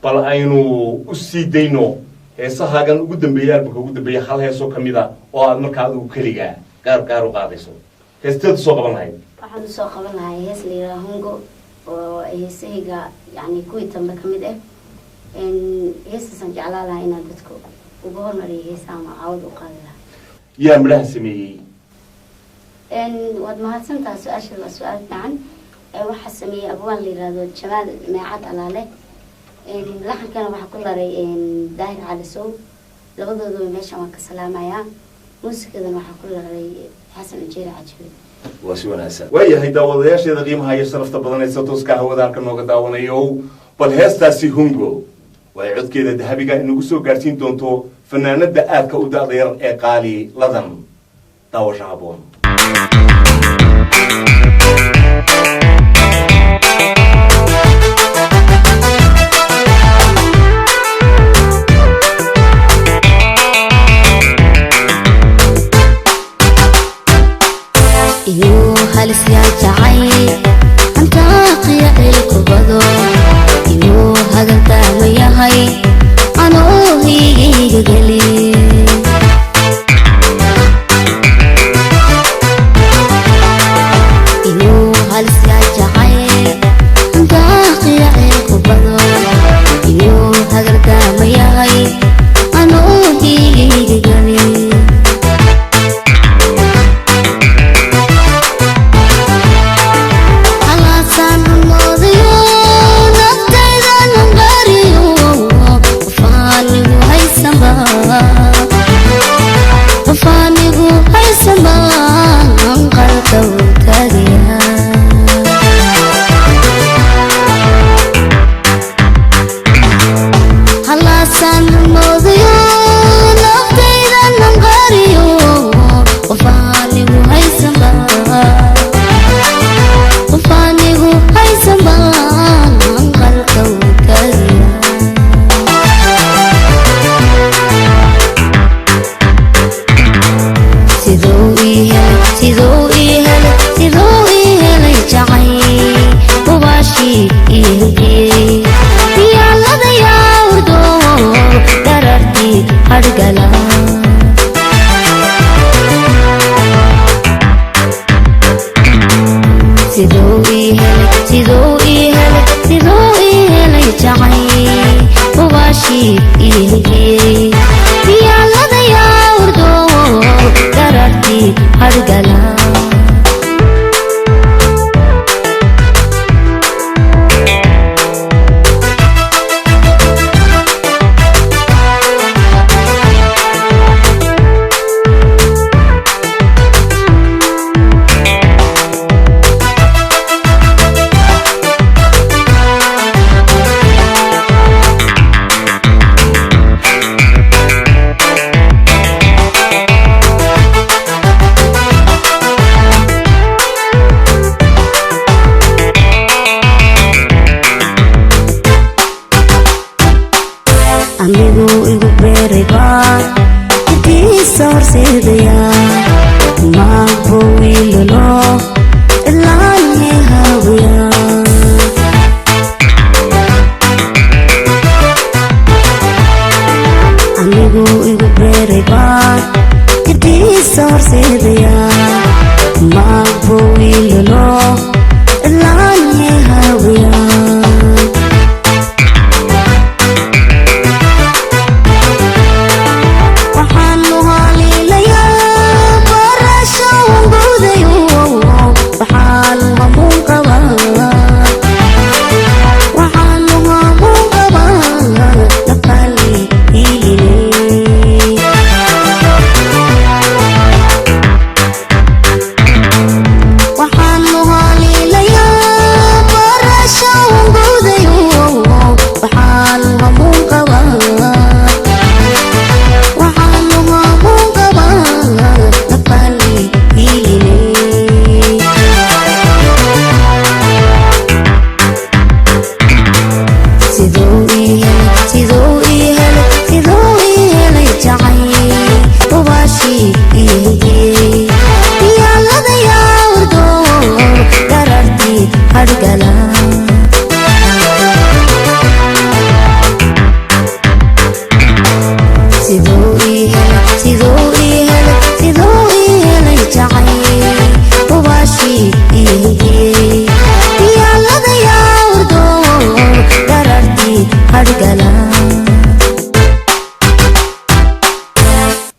bal aynu u sii dayno heesahaagan ugu dambeeya albumka ugu dambeeya hal heesoo ka mid ah oo aad markaa adigu keligaa gaar u qaadayso heesteed soo qaban lahayd waxaan soo qaban lahay hees la yiraahdo Hungo oo heesayga yani kuwii dambe ka mid ah heestan jeclaan lahaa inaan dadku ugu hormariyo heesaha ama caawad u qaadi lahaa yaa midhaha sameeyey waad mahadsantahay su-aasha waa su-aal fiican waxaa sameeyey abwaan la yiraahdo Jamaal Meecad Alaale laxankana waxaa ku laray Daahir Cali Sow labadooduba meeshan waan ka salaamayaa muusikadana waxaa ku laray Xasan Ujeer Cajiib waa si wanaagsan waayahay daawadayaasheeda qiimaha iyo sharafta badan ee tooska hawada halka nooga daawanayo bal heestaasi Hungo way codkeeda dahabiga inagu soo gaarsiin doonto fanaanada aadka u daada yar ee qaali ladan daawasho haboon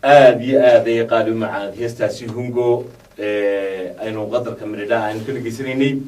آدي آدي قالوا مع هيستاسي هونغو أنو قدر كمردا أن كل جسريني